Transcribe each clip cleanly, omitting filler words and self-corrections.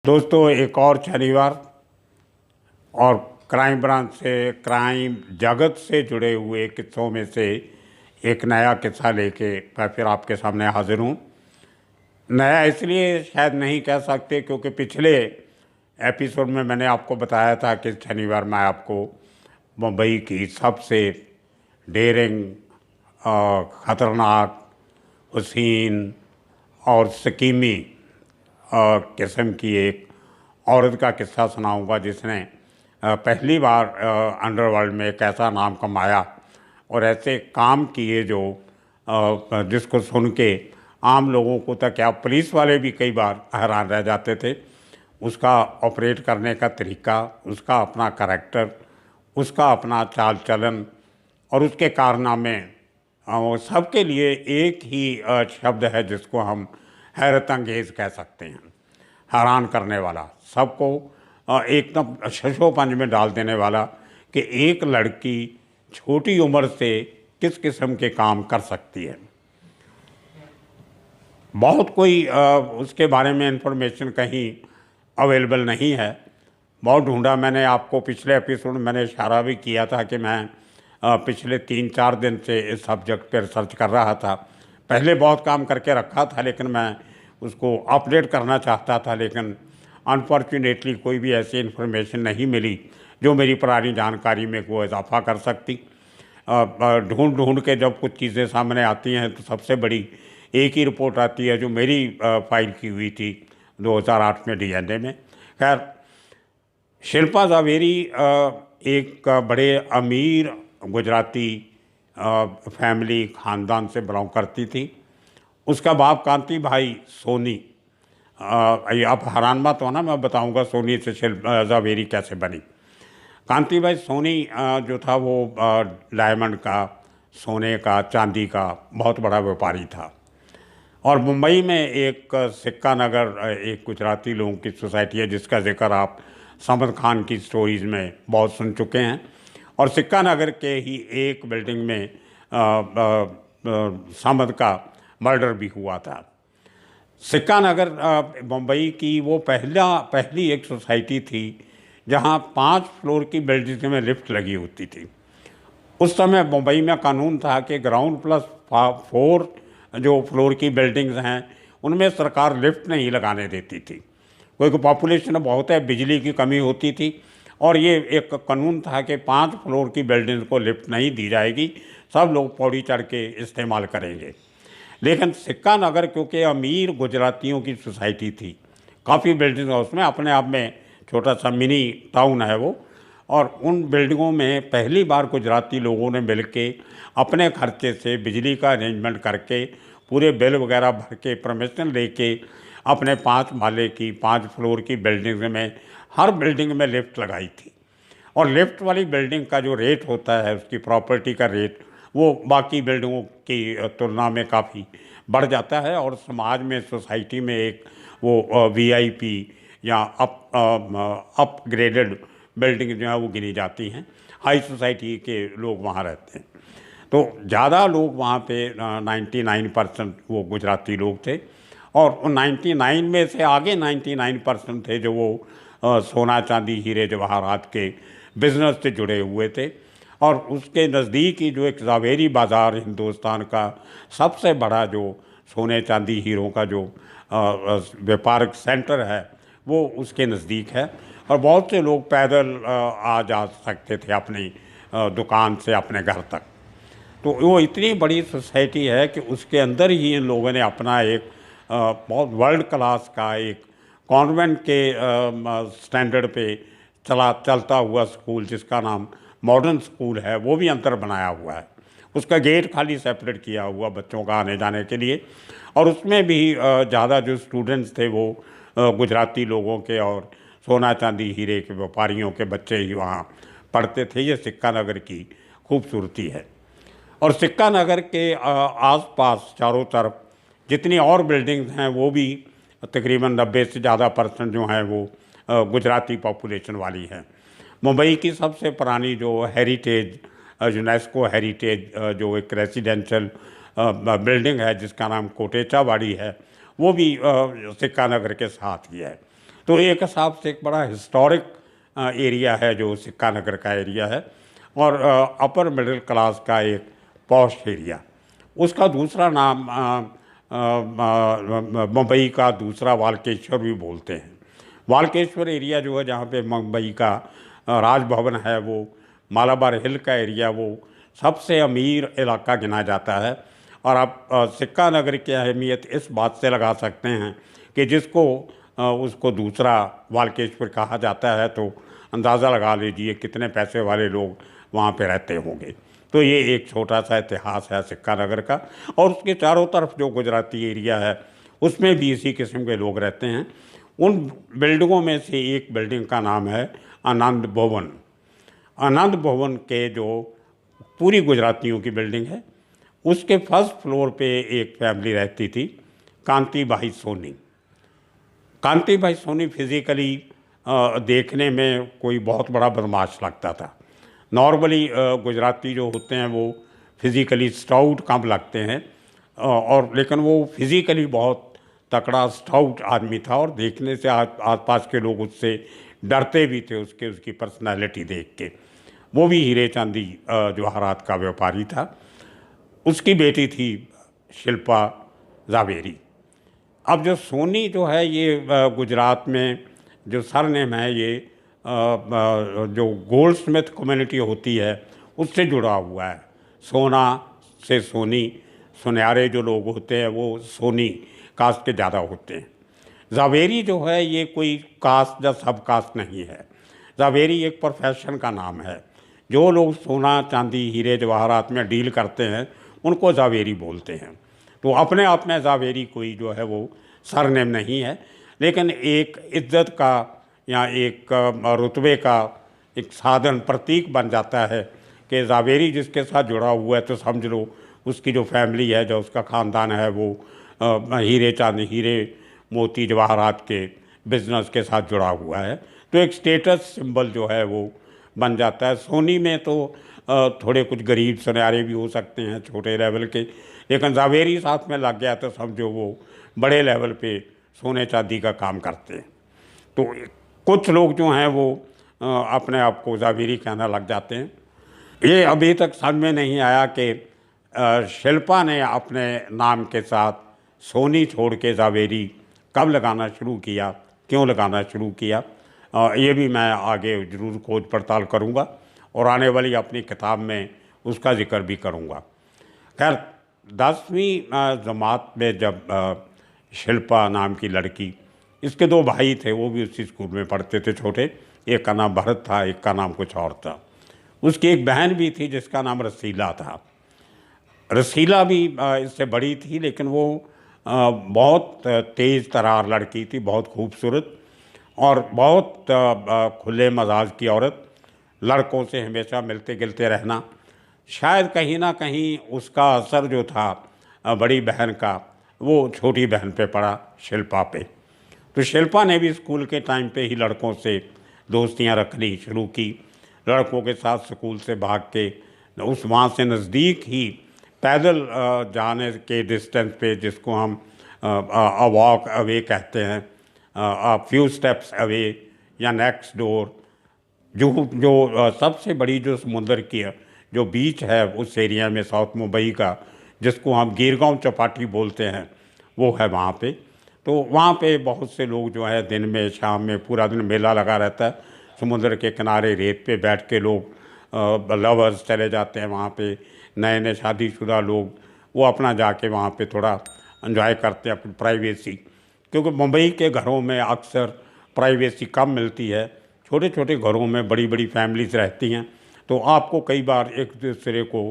दोस्तों, एक और शनिवार और क्राइम ब्रांच से, क्राइम जगत से जुड़े हुए किस्सों में से एक नया किस्सा लेके मैं फिर आपके सामने हाजिर हूँ। नया इसलिए शायद नहीं कह सकते क्योंकि पिछले एपिसोड में मैंने आपको बताया था कि शनिवार मैं आपको मुंबई की सबसे डेयरिंग, ख़तरनाक, हसीन और स्कीमी किस्म की एक औरत का किस्सा सुनाऊंगा जिसने पहली बार अंडरवर्ल्ड में एक ऐसा नाम कमाया और ऐसे काम किए जो जिसको सुन के आम लोगों को तक, क्या पुलिस वाले भी कई बार हैरान रह जाते थे। उसका ऑपरेट करने का तरीका, उसका अपना करैक्टर, उसका अपना चाल चलन और उसके कारनामे, वो सबके लिए एक ही शब्द है जिसको हम हैरत अंगेज़ कह सकते हैं। हैरान करने वाला, सबको एकदम शशोपंज में डाल देने वाला कि एक लड़की छोटी उम्र से किस किस्म के काम कर सकती है। बहुत कोई उसके बारे में इंफॉर्मेशन कहीं अवेलेबल नहीं है। बहुत ढूंढा मैंने, आपको पिछले एपिसोड में मैंने इशारा भी किया था कि मैं पिछले 3-4 दिन से इस सब्जेक्ट पर रिसर्च कर रहा था। पहले बहुत काम करके रखा था लेकिन मैं उसको अपडेट करना चाहता था, लेकिन अनफॉर्चुनेटली कोई भी ऐसी इन्फॉर्मेशन नहीं मिली जो मेरी पुरानी जानकारी में को इजाफा कर सकती। ढूंढ ढूंढ के जब कुछ चीज़ें सामने आती हैं तो सबसे बड़ी एक ही रिपोर्ट आती है जो मेरी फाइल की हुई थी 2008 में डीएनए में। खैर, शिल्पा ज़ावेरी एक बड़े अमीर गुजराती फैमिली ख़ानदान से बिलोंग करती थी। उसका बाप कांति भाई सोनी, आप हैरान मत होना, मैं बताऊंगा सोनी से शिल्पा ज़ावेरी कैसे बनी। कांति भाई सोनी जो था वो डायमंड का, सोने का, चांदी का बहुत बड़ा व्यापारी था और मुंबई में एक सिक्का नगर, एक गुजराती लोगों की सोसाइटी है जिसका जिक्र आप समद खान की स्टोरीज़ में बहुत सुन चुके हैं। और सिक्का नगर के ही एक बिल्डिंग में समद का मर्डर भी हुआ था। सिक्का नगर मुंबई की वो पहली एक सोसाइटी थी जहां 5 फ्लोर की बिल्डिंग में लिफ्ट लगी होती थी। उस समय मुंबई में कानून था कि ग्राउंड प्लस 4 जो फ्लोर की बिल्डिंग्स हैं उनमें सरकार लिफ्ट नहीं लगाने देती थी। क्योंकि पॉपुलेशन बहुत है, बिजली की कमी होती थी और ये एक कानून था कि 5 फ्लोर की बिल्डिंग को लिफ्ट नहीं दी जाएगी, सब लोग पौड़ी चढ़ के इस्तेमाल करेंगे। लेकिन सिक्का नगर क्योंकि अमीर गुजरातियों की सोसाइटी थी, काफ़ी बिल्डिंग है उसमें, अपने आप में छोटा सा मिनी टाउन है वो। और उन बिल्डिंगों में पहली बार गुजराती लोगों ने मिल के अपने खर्चे से बिजली का अरेंजमेंट करके पूरे बिल वगैरह भर के परमिशन लेके अपने 5 माले की 5 फ्लोर की बिल्डिंग में हर बिल्डिंग में लिफ्ट लगाई थी। और लिफ्ट वाली बिल्डिंग का जो रेट होता है, उसकी प्रॉपर्टी का रेट, वो बाकी बिल्डिंगों की तुलना में काफ़ी बढ़ जाता है और समाज में, सोसाइटी में एक वो वीआईपी या अपग्रेडेड बिल्डिंग जो है वो गिनी जाती हैं। हाई सोसाइटी के लोग वहाँ रहते हैं। तो ज़्यादा लोग वहाँ पे 99% वो गुजराती लोग थे और 99 में से आगे 99% थे जो वो सोना चांदी हीरे जवाहरात के बिज़नेस से जुड़े हुए थे। और उसके नज़दीक ही जो एक ज़ावेरी बाज़ार, हिंदुस्तान का सबसे बड़ा जो सोने चांदी हीरों का जो व्यापारिक सेंटर है वो उसके नज़दीक है और बहुत से लोग पैदल आ जा सकते थे अपनी दुकान से अपने घर तक। तो वो इतनी बड़ी सोसाइटी है कि उसके अंदर ही इन लोगों ने अपना एक बहुत वर्ल्ड क्लास का एक कॉन्वेंट के स्टैंडर्ड पे चलता हुआ स्कूल, जिसका नाम मॉडर्न स्कूल है, वो भी अंदर बनाया हुआ है। उसका गेट खाली सेपरेट किया हुआ बच्चों का आने जाने के लिए। और उसमें भी ज़्यादा जो स्टूडेंट्स थे वो गुजराती लोगों के और सोना चांदी हीरे के व्यापारियों के बच्चे ही वहाँ पढ़ते थे। ये सिक्का नगर की खूबसूरती है। और सिक्का नगर के आसपास चारों तरफ जितनी और बिल्डिंग्स हैं वो भी तकरीबन 90 से ज़्यादा % जो हैं वो गुजराती पॉपुलेशन वाली हैं। मुंबई की सबसे पुरानी जो हेरिटेज, यूनेस्को हेरिटेज जो एक रेसिडेंशियल बिल्डिंग है जिसका नाम कोटेचा वाड़ी है, वो भी सिक्का नगर के साथ ही है। तो एक हिसाब से एक बड़ा हिस्टोरिक एरिया है जो सिक्का नगर का एरिया है, और अपर मिडिल क्लास का एक पॉश एरिया। उसका दूसरा नाम मुंबई का दूसरा वाल्केश्वर भी बोलते हैं। वाल्केश्वर एरिया जो है, जहाँ पे मुंबई का राजभवन है, वो मालाबार हिल का एरिया, वो सबसे अमीर इलाका गिना जाता है। और आप सिक्का नगर की अहमियत इस बात से लगा सकते हैं कि जिसको उसको दूसरा वाल्केश्वर कहा जाता है, तो अंदाज़ा लगा लीजिए कितने पैसे वाले लोग वहाँ पे रहते होंगे। तो ये एक छोटा सा इतिहास है सिक्का नगर का। और उसके चारों तरफ जो गुजराती एरिया है, उसमें भी इसी किस्म के लोग रहते हैं। उन बिल्डिंगों में से एक बिल्डिंग का नाम है आनंद भवन। आनंद भवन के जो पूरी गुजरातियों की बिल्डिंग है, उसके फर्स्ट फ्लोर पे एक फैमिली रहती थी, कांति भाई सोनी। कांति भाई सोनी फिज़िकली देखने में कोई बहुत बड़ा बदमाश लगता था। नॉर्मली गुजराती जो होते हैं वो फिज़िकली स्टाउट कम लगते हैं, और लेकिन वो फिज़िकली बहुत तकड़ा स्टाउट आदमी था, और देखने से आसपास के लोग उससे डरते भी थे, उसकी पर्सनालिटी देख के। वो भी हीरे चांदी जवाहरात का व्यापारी था। उसकी बेटी थी शिल्पा जावेरी। अब जो सोनी जो है, ये गुजरात में जो सरनेम है, ये जो गोल्डस्मिथ कम्युनिटी होती है उससे जुड़ा हुआ है। सोना से सोनी, सुनहरे जो लोग होते हैं वो सोनी कास्ट के ज़्यादा होते हैं। जावेरी जो है, ये कोई कास्ट या सब कास्ट नहीं है। जावेरी एक प्रोफेशन का नाम है। जो लोग सोना चांदी हीरे जवाहरात में डील करते हैं उनको जावेरी बोलते हैं। तो अपने आप में जावेरी कोई जो है वो सरनेम नहीं है, लेकिन एक इज्जत का या एक रुतबे का एक साधन, प्रतीक बन जाता है कि जावेरी जिसके साथ जुड़ा हुआ है, तो समझ लो उसकी जो फैमिली है, जो उसका ख़ानदान है, वो हीरे चांदी, हीरे मोती जवाहरात के बिजनेस के साथ जुड़ा हुआ है। तो एक स्टेटस सिंबल जो है वो बन जाता है। सोनी में तो थोड़े कुछ गरीब सुनहरे भी हो सकते हैं, छोटे लेवल के, लेकिन जावेरी साथ में लग गया तो समझो वो बड़े लेवल पे सोने चांदी का काम करते हैं। तो कुछ लोग जो हैं वो अपने आप को जावेरी कहना लग जाते हैं। ये अभी तक समझ में नहीं आया कि शिल्पा ने अपने नाम के साथ सोनी छोड़ के जावेरी कब लगाना शुरू किया, क्यों लगाना शुरू किया, ये भी मैं आगे ज़रूर खोज पड़ताल करूँगा और आने वाली अपनी किताब में उसका जिक्र भी करूँगा। खैर, 10वीं जमात में जब शिल्पा नाम की लड़की, इसके 2 भाई थे, वो भी उसी स्कूल में पढ़ते थे छोटे, एक का नाम भरत था, एक का नाम कुछ और था। उसकी एक बहन भी थी जिसका नाम रसीला था। रसीला भी इससे बड़ी थी, लेकिन वो बहुत तेज़ तरार लड़की थी, बहुत खूबसूरत और बहुत खुले मजाज की औरत। लड़कों से हमेशा मिलते गिलते रहना, शायद कहीं ना कहीं उसका असर जो था बड़ी बहन का, वो छोटी बहन पे पड़ा, शिल्पा पे। तो शिल्पा ने भी स्कूल के टाइम पे ही लड़कों से दोस्तियां रखनी शुरू की। लड़कों के साथ स्कूल से भाग के उस वहाँ से नज़दीक ही पैदल जाने के डिस्टेंस पे, जिसको हम अ वॉक अवे कहते हैं, फ्यू स्टेप्स अवे या नेक्स्ट डोर, जो सबसे बड़ी जो समुंदर की जो बीच है उस एरिया में साउथ मुंबई का, जिसको हम गिरगांव चौपाटी बोलते हैं, वो है वहाँ पे। तो वहाँ पे बहुत से लोग जो है दिन में शाम में पूरा दिन मेला लगा रहता है। समुद्र के किनारे रेत पे बैठ के लोग लवर्स चले जाते हैं वहाँ पे, नए नए शादीशुदा लोग, वो अपना जाके वहाँ पे थोड़ा एंजॉय करते हैं अपनी प्राइवेसी, क्योंकि मुंबई के घरों में अक्सर प्राइवेसी कम मिलती है। छोटे छोटे घरों में बड़ी बड़ी फैमिलीज रहती हैं, तो आपको कई बार एक दूसरे को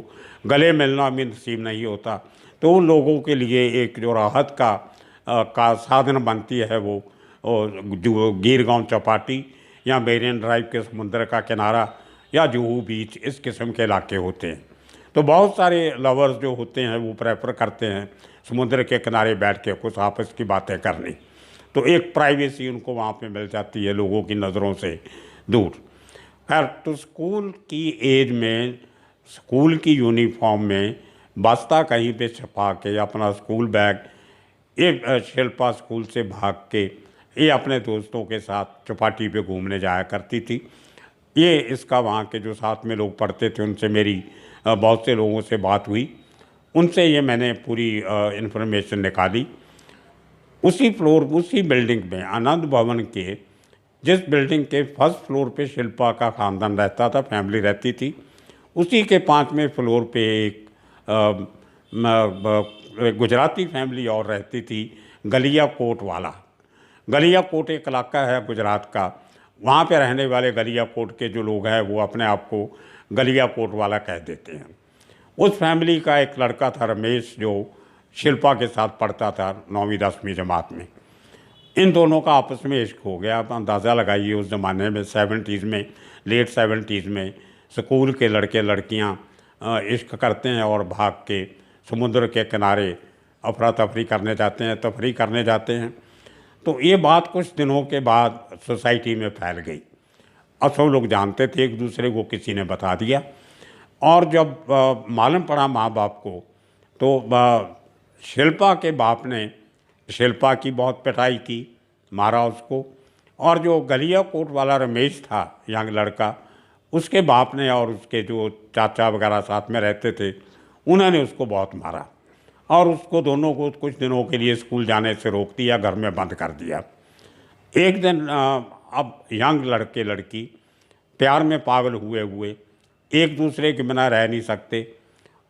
गले मिलना भी नसीब नहीं होता। तो उन लोगों के लिए एक जो राहत का साधन बनती है वो जो गिरगांव चौपाटी या मेरिन ड्राइव के समुद्र का किनारा या जुहू बीच, इस किस्म के इलाके होते हैं। तो बहुत सारे लवर्स जो होते हैं वो प्रेफर करते हैं समुद्र के किनारे बैठ के कुछ आपस की बातें करनी। तो एक प्राइवेसी उनको वहाँ पे मिल जाती है लोगों की नज़रों से दूर। खैर, तो स्कूल की एज में, स्कूल की यूनिफॉर्म में बस्ता कहीं पे छपा के अपना स्कूल बैग, एक शिल्पा स्कूल से भाग के ये अपने दोस्तों के साथ चौपाटी पे घूमने जाया करती थी। ये इसका वहाँ के जो साथ में लोग पढ़ते थे उनसे मेरी बहुत से लोगों से बात हुई, उनसे ये मैंने पूरी इन्फॉर्मेशन निकाली। उसी फ्लोर, उसी बिल्डिंग में, आनंद भवन के जिस बिल्डिंग के फर्स्ट फ्लोर पे शिल्पा का ख़ानदान रहता था, फैमिली रहती थी, उसी के 5वें फ्लोर पे एक गुजराती फैमिली और रहती थी, गलिया कोट वाला। गलिया कोट एक इलाका है गुजरात का, वहाँ पे रहने वाले गलिया कोट के जो लोग हैं वो अपने आप को गलिया कोट वाला कह देते हैं। उस फैमिली का एक लड़का था रमेश, जो शिल्पा के साथ पढ़ता था 9वीं 10वीं जमात में। इन दोनों का आपस में इश्क हो गया। आप अंदाज़ा लगाइए उस ज़माने में 70s में, लेट 70s में स्कूल के लड़के लड़कियां इश्क करते हैं और भाग के समुद्र के किनारे अफरा तफरी करने जाते हैं, तफरी करने जाते हैं। तो ये बात कुछ दिनों के बाद सोसाइटी में फैल गई और सब लोग जानते थे एक दूसरे को, किसी ने बता दिया। और जब मालूम पड़ा माँ बाप को, तो शिल्पा के बाप ने शिल्पा की बहुत पिटाई की, मारा उसको। और जो गलिया कोट वाला रमेश था, यंग लड़का, उसके बाप ने और उसके जो चाचा वगैरह साथ में रहते थे, उन्होंने उसको बहुत मारा और उसको दोनों को कुछ दिनों के लिए स्कूल जाने से रोक दिया, घर में बंद कर दिया। एक दिन अब यंग लड़के लड़की प्यार में पागल हुए हुए एक दूसरे के बिना रह नहीं सकते।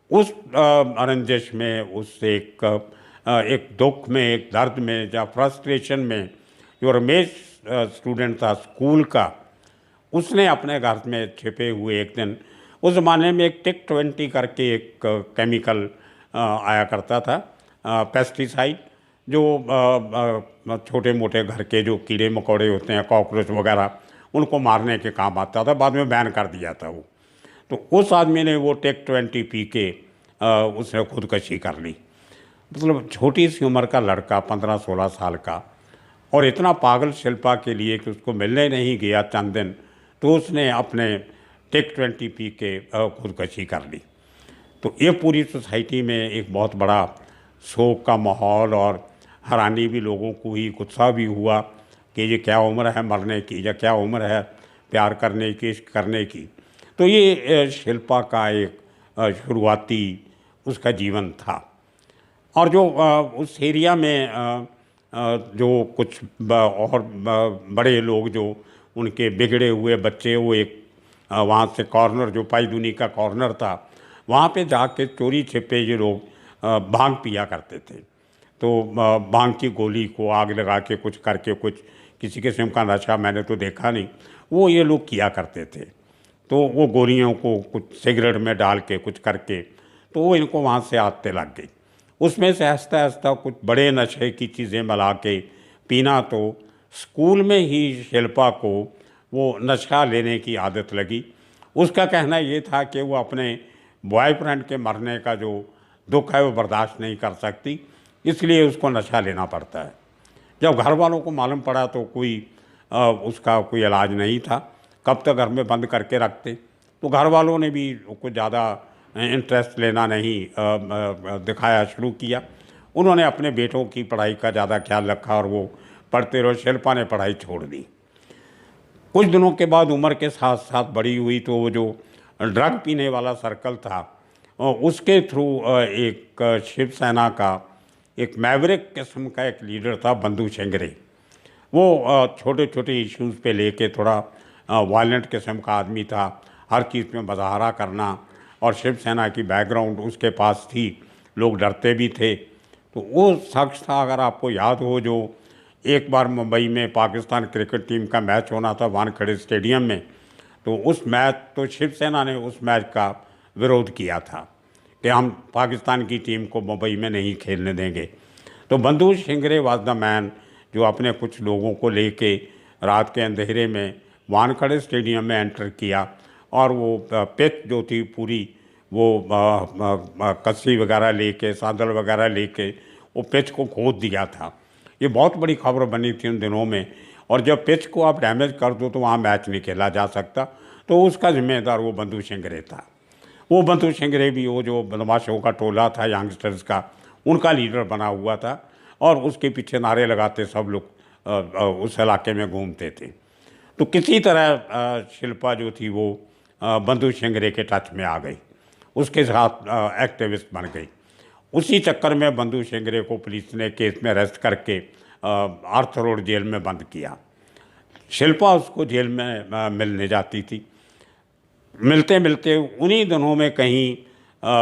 उस रंजिश में, उस एक दुख में, एक दर्द में या फ्रस्ट्रेशन में, जो रमेश स्टूडेंट था स्कूल का, उसने अपने घर में छिपे हुए एक दिन, उस ज़माने में एक टिक 20 करके एक केमिकल आया करता था, पेस्टिसाइड, जो छोटे मोटे घर के जो कीड़े मकोड़े होते हैं, कॉकरोच वगैरह, उनको मारने के काम आता था। बाद में बैन कर दिया था वो। तो उस आदमी ने वो टिक 20 पी के उसने खुदकशी कर ली। मतलब छोटी सी उम्र का लड़का, 15-16 साल का, और इतना पागल शिल्पा के लिए कि उसको मिलने नहीं गया चंद दिन, तो उसने अपने टिक 20 पी के खुदकशी कर ली। तो ये पूरी सोसाइटी में एक बहुत बड़ा शोक का माहौल और हैरानी भी लोगों को हुई, गुस्सा भी हुआ कि ये क्या उम्र है मरने की, या क्या उम्र है प्यार करने की, इश्क करने की। तो ये शिल्पा का एक शुरुआती उसका जीवन था। और जो उस एरिया में जो कुछ और बड़े लोग, जो उनके बिगड़े हुए बच्चे, वो एक वहाँ से कॉर्नर, जो पाईदुनी का कॉर्नर था, वहाँ पे जाके चोरी छिपे ये लोग भांग पिया करते थे। तो भांग की गोली को आग लगा के कुछ करके, कुछ किसी किस्म का नशा मैंने तो देखा नहीं, वो ये लोग किया करते थे। तो वो गोलियों को कुछ सिगरेट में डाल के कुछ करके, तो वो इनको वहाँ से आदतें लग गई। उसमें से आहिस्ता आहिस्ता कुछ बड़े नशे की चीज़ें मिला के पीना, तो स्कूल में ही शिल्पा को वो नशा लेने की आदत लगी। उसका कहना ये था कि वो अपने बॉयफ्रेंड के मरने का जो दुख है वो बर्दाश्त नहीं कर सकती, इसलिए उसको नशा लेना पड़ता है। जब घर वालों को मालूम पड़ा तो कोई उसका कोई इलाज नहीं था, कब तक घर में बंद करके रखते। तो घर वालों ने भी कुछ ज़्यादा इंटरेस्ट लेना नहीं दिखाया शुरू किया। उन्होंने अपने बेटों की पढ़ाई का ज़्यादा ख्याल रखा और वो पढ़ते रहे। शिल्पा ने पढ़ाई छोड़ दी। कुछ दिनों के बाद उम्र के साथ साथ बड़ी हुई, तो वो जो ड्रग पीने वाला सर्कल था, उसके थ्रू एक शिवसेना का एक मैवरिक किस्म का एक लीडर था, बंधु शिंगरे। वो छोटे छोटे इश्यूज़ पे लेके थोड़ा वायलेंट किस्म का आदमी था, हर चीज़ में मुजाहरा करना, और शिवसेना की बैकग्राउंड उसके पास थी, लोग डरते भी थे। तो वो शख्स था, अगर आपको याद हो, जो एक बार मुंबई में पाकिस्तान क्रिकेट टीम का मैच होना था वानखेड़े स्टेडियम में, तो उस मैच, तो शिवसेना ने उस मैच का विरोध किया था कि हम पाकिस्तान की टीम को मुंबई में नहीं खेलने देंगे। तो बंधु शिंगरे वाज द मैन, जो अपने कुछ लोगों को लेके रात के अंधेरे में वानखेड़े स्टेडियम में एंटर किया, और वो पिच जो थी पूरी, वो कस्सी वगैरह लेके, सादल वगैरह लेके वो पिच को खोद दिया था। ये बहुत बड़ी खबर बनी थी उन दिनों में। और जब पिच को आप डैमेज कर दो तो वहाँ मैच नहीं खेला जा सकता। तो उसका जिम्मेदार वो बंधु शिंगरे था। वो बंधु शिंगरे भी वो जो बदमाशों का टोला था यंगस्टर्स का, उनका लीडर बना हुआ था, और उसके पीछे नारे लगाते सब लोग उस इलाके में घूमते थे। तो किसी तरह शिल्पा जो थी वो बंधु शिंगरे के टच में आ गई, उसके साथ एक्टिविस्ट बन गई। उसी चक्कर में बंधु शिंगरे को पुलिस ने केस में अरेस्ट करके आर्थर रोड जेल में बंद किया। शिल्पा उसको जेल में मिलने जाती थी। मिलते मिलते उन्हीं दिनों में कहीं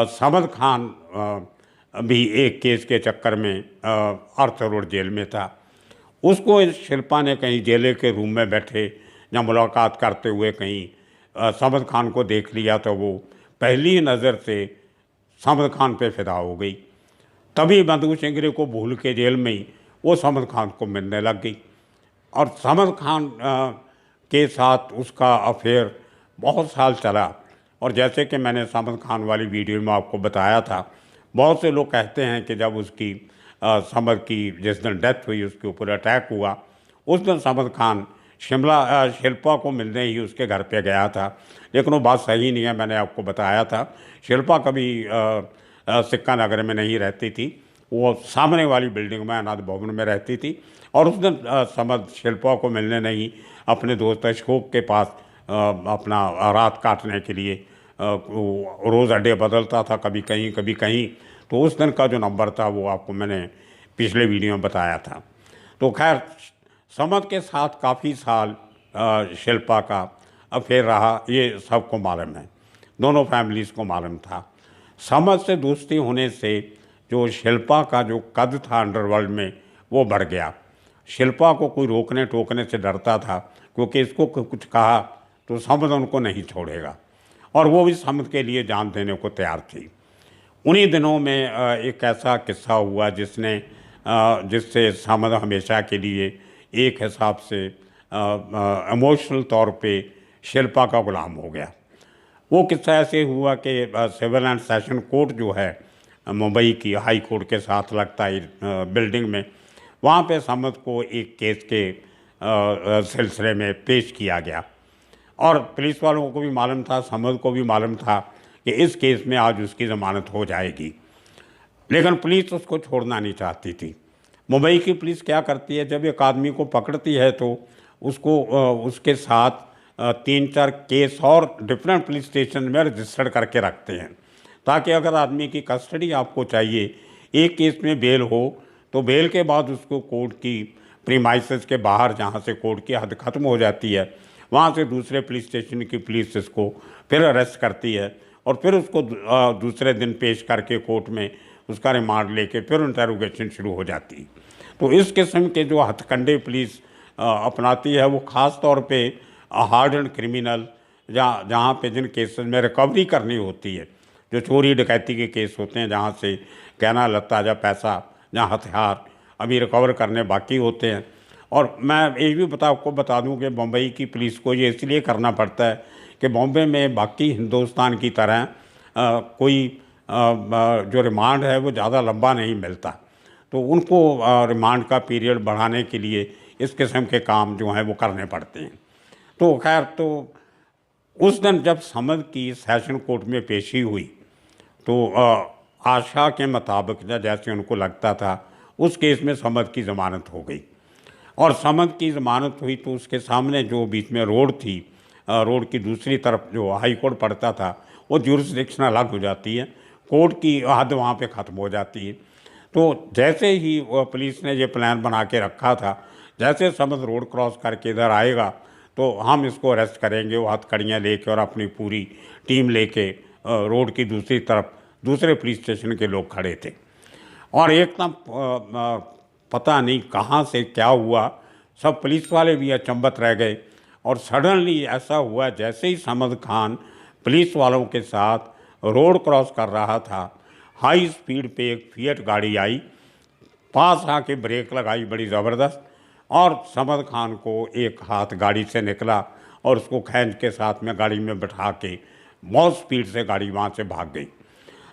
समद खान भी एक केस के चक्कर में आर्थर रोड जेल में था। उसको शिल्पा ने कहीं जेल के रूम में बैठे या मुलाकात करते हुए कहीं समद खान को देख लिया, तो वो पहली नज़र से समद खान पे फिदा हो गई। तभी बंधु शिंगरे को भूल के जेल में ही वो समद खान को मिलने लग गई। और समद खान के साथ उसका अफेयर बहुत साल चला। और जैसे कि मैंने समद खान वाली वीडियो में आपको बताया था, बहुत से लोग कहते हैं कि जब उसकी समद की जिस दिन डेथ हुई, उसके ऊपर अटैक हुआ, उस दिन समद खान शिल्पा को मिलने ही उसके घर पे गया था। लेकिन वो बात सही नहीं है। मैंने आपको बताया था शिल्पा कभी सिक्का नगर में नहीं रहती थी, वो सामने वाली बिल्डिंग में अनाथ भवन में रहती थी। और उस दिन समद शिल्पा को मिलने नहीं अपने दोस्त अशोक के पास अपना रात काटने के लिए रोज़ अड्डे बदलता था, कभी कहीं कभी कहीं। तो उस दिन का जो नंबर था वो आपको मैंने पिछले वीडियो में बताया था। तो खैर समद के साथ काफ़ी साल शिल्पा का अफेयर रहा, ये सबको मालूम है, दोनों फैमिलीज़ को मालूम था। समद से दोस्ती होने से जो शिल्पा का जो कद था अंडरवर्ल्ड में वो बढ़ गया। शिल्पा को कोई रोकने टोकने से डरता था, क्योंकि इसको कुछ कहा तो समद उनको नहीं छोड़ेगा, और वो भी समद के लिए जान देने को तैयार थी। उन्हीं दिनों में एक ऐसा किस्सा हुआ जिससे समद हमेशा के लिए एक हिसाब से इमोशनल तौर पे शिल्पा का गुलाम हो गया। वो किस्सा ऐसे हुआ कि सिविल एंड सेशन कोर्ट जो है मुंबई की हाई कोर्ट के साथ लगता है बिल्डिंग में, वहाँ पे समद को एक केस के सिलसिले में पेश किया गया। और पुलिस वालों को भी मालूम था, समद को भी मालूम था कि इस केस में आज उसकी ज़मानत हो जाएगी। लेकिन पुलिस उसको छोड़ना नहीं चाहती थी। मुंबई की पुलिस क्या करती है, जब एक आदमी को पकड़ती है तो उसको उसके साथ 3-4 केस और डिफरेंट पुलिस स्टेशन में रजिस्टर्ड करके रखते हैं, ताकि अगर आदमी की कस्टडी आपको चाहिए, एक केस में बेल हो, तो बेल के बाद उसको कोर्ट की प्रीमाइसेस के बाहर, जहाँ से कोर्ट की हद खत्म हो जाती है, वहाँ से दूसरे पुलिस स्टेशन की पुलिस इसको फिर अरेस्ट करती है और फिर उसको दूसरे दिन पेश करके कोर्ट में उसका रिमांड लेके फिर इंटरोगेशन शुरू हो जाती। तो इस किस्म के जो हथकंडे पुलिस अपनाती है, वो ख़ास तौर पे हार्ड एंड क्रिमिनल जहाँ पे जिन केसेस में रिकवरी करनी होती है, जो चोरी डकैती के केस होते हैं, जहाँ से गहना लत्ता या पैसा या हथियार अभी रिकवर करने बाकी होते हैं। और मैं ये भी आपको बता दूं कि बम्बई की पुलिस को ये इसलिए करना पड़ता है कि बॉम्बे में बाकी हिंदुस्तान की तरह कोई जो रिमांड है वो ज़्यादा लंबा नहीं मिलता, तो उनको रिमांड का पीरियड बढ़ाने के लिए इस किस्म के काम जो हैं वो करने पड़ते हैं। तो खैर, तो उस दिन जब समद की सेशन कोर्ट में पेशी हुई, तो आशा के मुताबिक जैसे उनको लगता था, उस केस में समद की ज़मानत हो गई। और समद की ज़मानत हुई तो उसके सामने जो बीच में रोड थी, रोड की दूसरी तरफ जो हाई कोर्ट पड़ता था, वो ज्यूरिसडिक्शन अलग हो जाती है, कोर्ट की हद वहाँ पे ख़त्म हो जाती है। तो जैसे ही पुलिस ने ये प्लान बना के रखा था, जैसे समद रोड क्रॉस करके इधर आएगा तो हम इसको अरेस्ट करेंगे, वो हथकड़ियाँ लेके और अपनी पूरी टीम लेके रोड की दूसरी तरफ दूसरे पुलिस स्टेशन के लोग खड़े थे। और एकदम पता नहीं कहाँ से क्या हुआ, सब पुलिस वाले भी अचंभत रह गए। और सडनली ऐसा हुआ, जैसे ही समद खान पुलिस वालों के साथ रोड क्रॉस कर रहा था, हाई स्पीड पे एक फिएट गाड़ी आई, पास आके ब्रेक लगाई बड़ी ज़बरदस्त, और समद खान को एक हाथ गाड़ी से निकला और उसको खींच के साथ में गाड़ी में बैठा के बहुत स्पीड से गाड़ी वहाँ से भाग गई।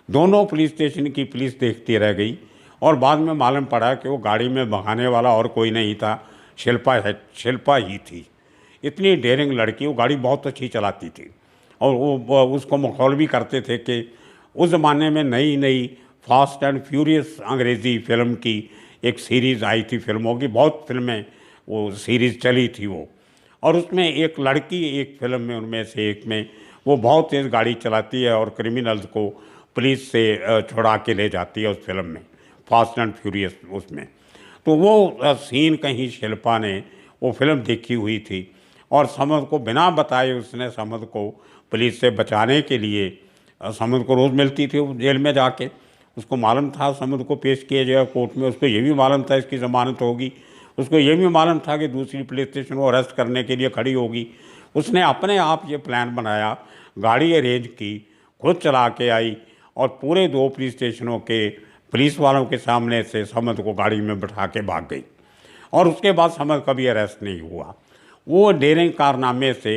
दोनों पुलिस स्टेशन की पुलिस देखती रह गई और बाद में मालूम पड़ा कि वो गाड़ी में भगाने वाला और कोई नहीं था, शिल्पा ही थी। इतनी डेयरिंग लड़की, वो गाड़ी बहुत अच्छी चलाती थी और वो उसको मखौल भी करते थे कि उस ज़माने में नई नई फास्ट एंड फ्यूरियस अंग्रेज़ी फ़िल्म की एक सीरीज़ आई थी फिल्मों की, बहुत फिल्में वो सीरीज़ चली थी वो। और उसमें एक लड़की एक फिल्म में उनमें से एक में वो बहुत तेज़ गाड़ी चलाती है और क्रिमिनल्स को पुलिस से छुड़ा के ले जाती है उस फिल्म में, फास्ट एंड फ्यूरियस उसमें। तो वो सीन कहीं शिल्पा ने वो फिल्म देखी हुई थी और समद को बिना बताए उसने समद को पुलिस से बचाने के लिए, समद को रोज़ मिलती थी वो जेल में जाके, उसको मालूम था समद को पेश किया जाएगा कोर्ट में, उसको ये भी मालूम था इसकी ज़मानत होगी, उसको ये भी मालूम था कि दूसरी पुलिस स्टेशन वो अरेस्ट करने के लिए खड़ी होगी। उसने अपने आप ये प्लान बनाया, गाड़ी अरेंज की, खुद चला के आई और पूरे 2 पुलिस स्टेशनों के पुलिस वालों के सामने से समद को गाड़ी में बैठा के भाग गई और उसके बाद समद कभी अरेस्ट नहीं हुआ। वो डेयरिंग कारनामे से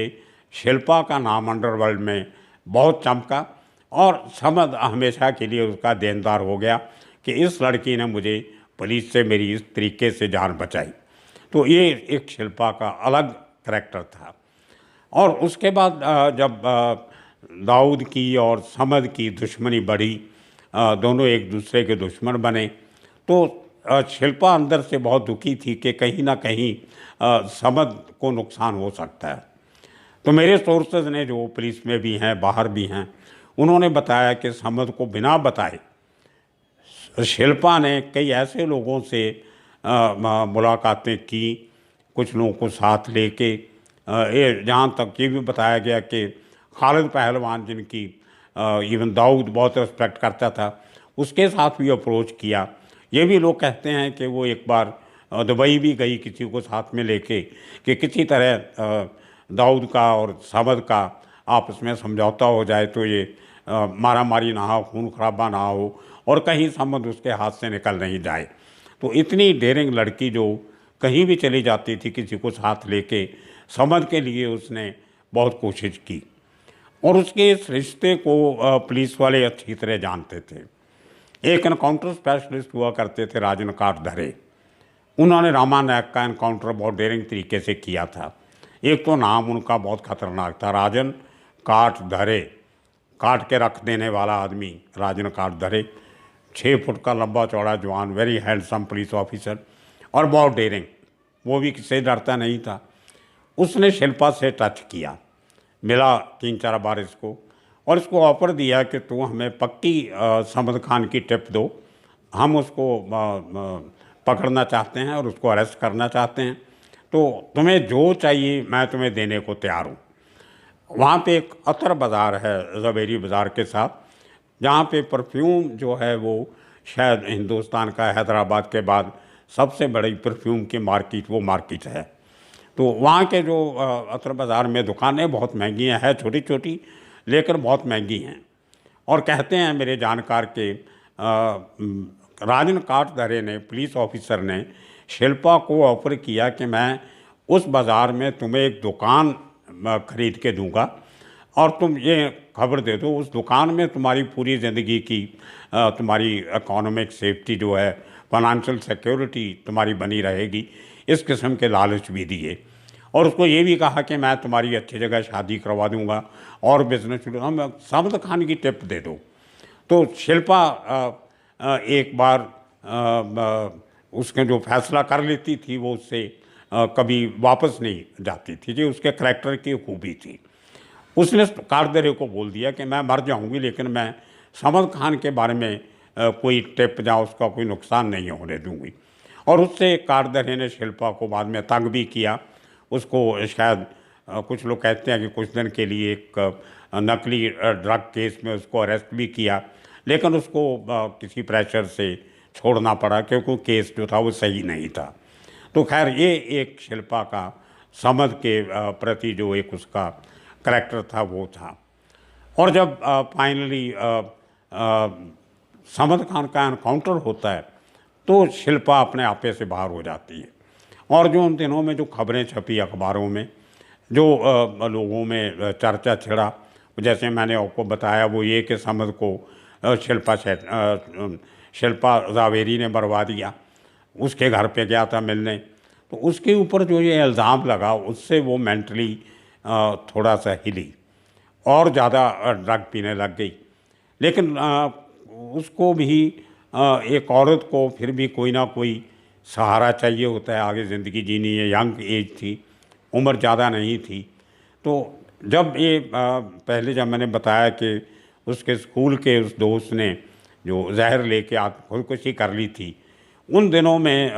शिल्पा का नाम अंडरवर्ल्ड में बहुत चमका और समद हमेशा के लिए उसका देनदार हो गया कि इस लड़की ने मुझे पुलिस से मेरी इस तरीके से जान बचाई। तो ये एक शिल्पा का अलग करैक्टर था। और उसके बाद जब दाऊद की और समद की दुश्मनी बढ़ी, दोनों एक दूसरे के दुश्मन बने, तो शिल्पा अंदर से बहुत दुखी थी कि कहीं ना कहीं समद को नुकसान हो सकता है। तो मेरे सोर्सेज ने, जो पुलिस में भी हैं बाहर भी हैं, उन्होंने बताया कि समद को बिना बताए शिल्पा ने कई ऐसे लोगों से मुलाकातें की, कुछ लोगों को साथ लेके, जहाँ तक ये भी बताया गया कि खालिद पहलवान, जिनकी इवन दाऊद बहुत रिस्पेक्ट करता था, उसके साथ भी अप्रोच किया। ये भी लोग कहते हैं कि वो एक बार दुबई भी गई किसी को साथ में लेके कि किसी तरह दाऊद का और समद का आपस में समझौता हो जाए तो ये मारा मारी ना हो, खून खराबा ना हो और कहीं समद उसके हाथ से निकल नहीं जाए। तो इतनी डेयरिंग लड़की जो कहीं भी चली जाती थी किसी को साथ लेके, समद के लिए उसने बहुत कोशिश की और उसके इस रिश्ते को पुलिस वाले अच्छी तरह जानते थे। एक एनकाउंटर स्पेशलिस्ट हुआ करते थे राजन काटधरे, उन्होंने रामा नायक का एनकाउंटर बहुत डेयरिंग तरीके से किया था। एक तो नाम उनका बहुत खतरनाक था, राजन काटधरे, काट के रख देने वाला आदमी राजन काटधरे, 6 फुट का लंबा चौड़ा जवान, वेरी हैंडसम पुलिस ऑफिसर और बहुत डेयरिंग, वो भी किससे डरता नहीं था। उसने शिल्पा से टच किया, मिला 3-4 बार इसको और इसको ऑफर दिया कि तू हमें पक्की समद खान की टिप दो, हम उसको पकड़ना चाहते हैं और उसको अरेस्ट करना चाहते हैं, तो तुम्हें जो चाहिए मैं तुम्हें देने को तैयार हूँ। वहाँ पे एक अतर बाज़ार है ज़वेरी बाज़ार के साथ, जहाँ पे परफ्यूम जो है वो शायद हिंदुस्तान का हैदराबाद के बाद सबसे बड़ी परफ्यूम की मार्केट वो मार्केट है। तो वहाँ के जो अतर बाज़ार में दुकानें बहुत महंगी हैं, छोटी छोटी लेकर बहुत महंगी हैं। और कहते हैं मेरे जानकार के राजन काटधरे ने, पुलिस ऑफिसर ने शिल्पा को ऑफर किया कि मैं उस बाज़ार में तुम्हें एक दुकान खरीद के दूंगा और तुम ये खबर दे दो, उस दुकान में तुम्हारी पूरी ज़िंदगी की तुम्हारी इकोनॉमिक सेफ्टी जो है, फाइनेंशियल सिक्योरिटी तुम्हारी बनी रहेगी, इस किस्म के लालच भी दिए। और उसको ये भी कहा कि मैं तुम्हारी अच्छी जगह शादी करवा दूंगा और बिजनेस शुरू, हम समद खान की टिप दे दो। तो शिल्पा एक बार उसने जो फैसला कर लेती थी वो उससे कभी वापस नहीं जाती थी, जो उसके करैक्टर की खूबी थी। उसने काटधरे को बोल दिया कि मैं मर जाऊंगी लेकिन मैं समद खान के बारे में कोई टिप या उसका कोई नुकसान नहीं होने दूंगी। और उससे काटधरे ने शिल्पा को बाद में तंग भी किया, उसको शायद कुछ लोग कहते हैं कि कुछ दिन के लिए एक नकली ड्रग केस में उसको अरेस्ट भी किया, लेकिन उसको किसी प्रेशर से छोड़ना पड़ा क्योंकि केस जो था वो सही नहीं था। तो खैर ये एक शिल्पा का समद के प्रति जो एक उसका करैक्टर था वो था। और जब फाइनली समद खान का एनकाउंटर होता है तो शिल्पा अपने आपे से बाहर हो जाती है। और जो उन दिनों में जो खबरें छपी अखबारों में, जो लोगों में चर्चा छिड़ा, जैसे मैंने आपको बताया वो ये कि समद को शिल्पा ज़वेरी ने मरवा दिया, उसके घर पे गया था मिलने, तो उसके ऊपर जो ये इल्ज़ाम लगा उससे वो मेंटली थोड़ा सा हिली और ज़्यादा ड्रग पीने लग गई। लेकिन उसको भी एक औरत को फिर भी कोई ना कोई सहारा चाहिए होता है, आगे ज़िंदगी जीनी है, यंग एज थी, उम्र ज़्यादा नहीं थी। तो जब ये पहले जब मैंने बताया कि उसके स्कूल के उस दोस्त ने जो जहर लेके खुदकुशी कर ली थी, उन दिनों में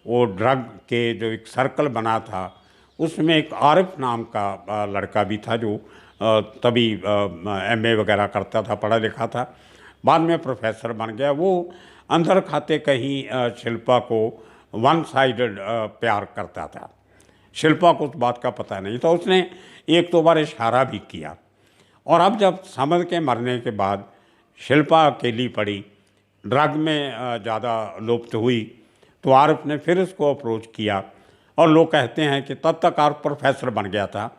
वो ड्रग के जो एक सर्कल बना था, उसमें एक आरिफ नाम का लड़का भी था जो तभी एमए वगैरह करता था, पढ़ा लिखा था, बाद में प्रोफेसर बन गया। वो अंदर खाते कहीं शिल्पा को वन साइडेड प्यार करता था। शिल्पा को उस बात का पता नहीं था। उसने एक दो बार इशारा भी किया। और अब जब समझ के मरने के बाद शिल्पा अकेली पड़ी, ड्रग में ज़्यादा लुप्त हुई, तो आरिफ ने फिर उसको अप्रोच किया। और लोग कहते हैं कि तब तक आरिफ प्रोफेसर बन गया था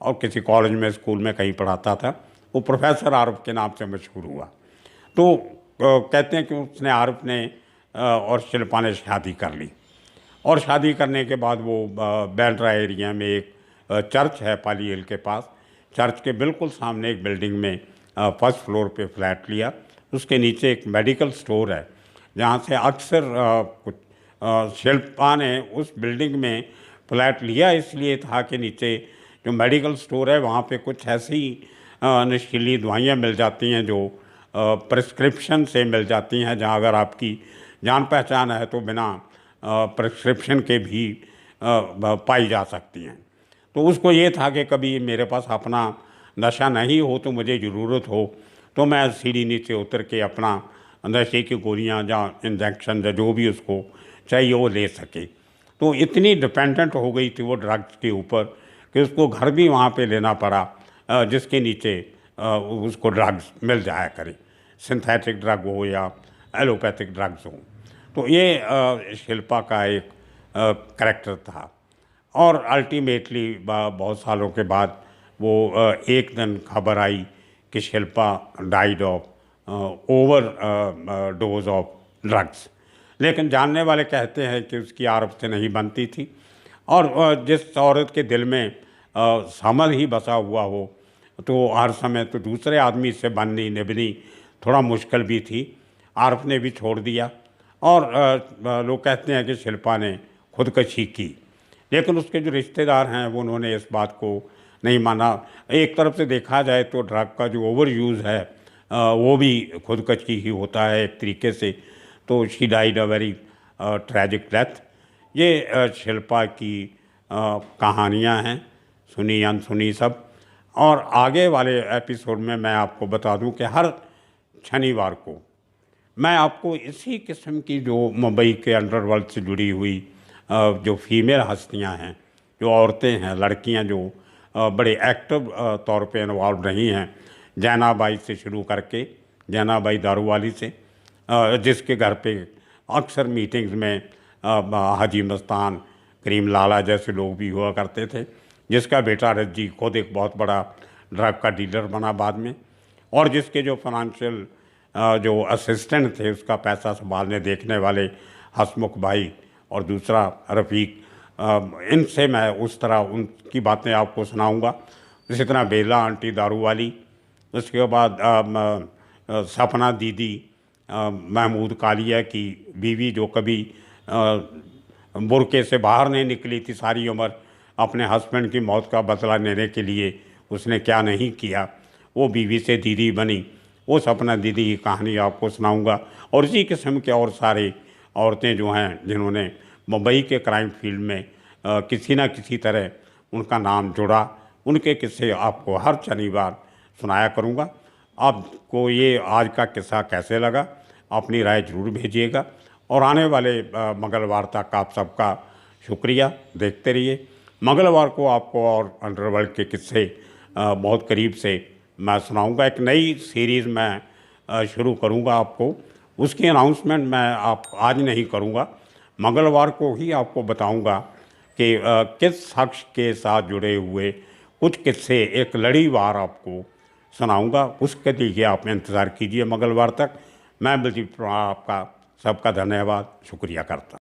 और किसी कॉलेज में, स्कूल में कहीं पढ़ाता था। वो प्रोफेसर आरिफ के नाम से मशहूर हुआ। तो कहते हैं कि उसने, आरिफ ने और शिल्पा ने शादी कर ली। और शादी करने के बाद वो बैंड्रा एरिया में एक चर्च है पाली हिल के पास, चर्च के बिल्कुल सामने एक बिल्डिंग में फर्स्ट फ्लोर पे फ्लैट लिया। उसके नीचे एक मेडिकल स्टोर है, जहाँ से अक्सर कुछ शिल्पा ने उस बिल्डिंग में फ्लैट लिया इसलिए था कि नीचे जो मेडिकल स्टोर है वहाँ पे कुछ ऐसी नशीली दवाइयाँ मिल जाती हैं जो प्रिस्क्रिप्शन से मिल जाती हैं, जहाँ अगर आपकी जान पहचान है तो बिना प्रिस्क्रिप्शन के भी पाई जा सकती हैं। तो उसको ये था कि कभी मेरे पास अपना नशा नहीं हो तो मुझे ज़रूरत हो तो मैं सीढ़ी नीचे उतर के अपना नशे की गोलियाँ या इंजेक्शन या जो भी उसको चाहिए वो ले सके। तो इतनी डिपेंडेंट हो गई थी वो ड्रग्स के ऊपर कि उसको घर भी वहाँ पे लेना पड़ा जिसके नीचे उसको ड्रग्स मिल जाया करे, सिंथेटिक ड्रग हो या एलोपैथिक ड्रग्स हो। तो ये शिल्पा का एक करैक्टर था। और अल्टीमेटली बहुत सालों के बाद वो एक दिन खबर आई कि Shilpa died of over dose of drugs. लेकिन जानने वाले कहते हैं कि उसकी आरिफ से नहीं बनती थी। और जिस औरत के दिल में समझ ही बसा हुआ हो तो हर समय तो दूसरे आदमी से बननी निभनी थोड़ा मुश्किल भी थी। आरिफ ने भी छोड़ दिया और लोग कहते हैं कि शिल्पा ने खुदकशी की। लेकिन उसके जो रिश्तेदार हैं वो उन्होंने इस बात को नहीं माना। एक तरफ से देखा जाए तो ड्रग का जो ओवर यूज़ है वो भी खुदकशी ही होता है एक तरीके से। तो she died a very tragic death. ये शिल्पा की कहानियाँ हैं, सुनी अनसुनी सब। और आगे वाले एपिसोड में मैं आपको बता दूं कि हर शनिवार को मैं आपको इसी किस्म की जो मुंबई के अंडरवर्ल्ड से जुड़ी हुई जो फीमेल हस्तियां हैं, जो औरतें हैं, लड़कियां जो बड़े एक्टिव तौर पे इन्वॉल्व रही हैं, जैनाबाई से शुरू करके, जैनाबाई दारूवाली से, जिसके घर पे अक्सर मीटिंग्स में हाजी मस्तान, करीम लाला जैसे लोग भी हुआ करते थे, जिसका बेटा रज्जी खुद एक बहुत बड़ा ड्रग का डीलर बना बाद में, और जिसके जो फाइनेंशियल जो असिस्टेंट थे उसका पैसा संभालने देखने वाले हसमुख भाई और दूसरा रफ़ीक। इनसे मैं उस तरह उनकी बातें आपको सुनाऊंगा। इसी तरह बेला आंटी दारूवाली, उसके बाद सपना दीदी, महमूद कालिया की बीवी जो कभी बुरके से बाहर नहीं निकली थी सारी उम्र, अपने हस्बैंड की मौत का बदला लेने के लिए उसने क्या नहीं किया, वो बीवी से दीदी बनी। वो सपना दीदी की कहानी आपको सुनाऊंगा। और इसी किस्म के और सारे औरतें जो हैं जिन्होंने मुंबई के क्राइम फील्ड में किसी न किसी तरह उनका नाम जुड़ा, उनके किस्से आपको हर शनिवार सुनाया करूंगा। आपको ये आज का किस्सा कैसे लगा, अपनी राय ज़रूर भेजिएगा। और आने वाले मंगलवार तक आप सबका शुक्रिया। देखते रहिए। मंगलवार को आपको और अंडरवर्ल्ड के किस्से बहुत करीब से मैं सुनाऊंगा। एक नई सीरीज़ मैं शुरू करूंगा आपको, उसकी अनाउंसमेंट मैं आज नहीं करूंगा, मंगलवार को ही आपको बताऊंगा कि किस शख्स के साथ जुड़े हुए कुछ किस्से एक लड़ीवार आपको सुनाऊंगा। उसके लिए आप इंतज़ार कीजिए मंगलवार तक। मैं बलजीत आपका सबका धन्यवाद, शुक्रिया करता हूँ।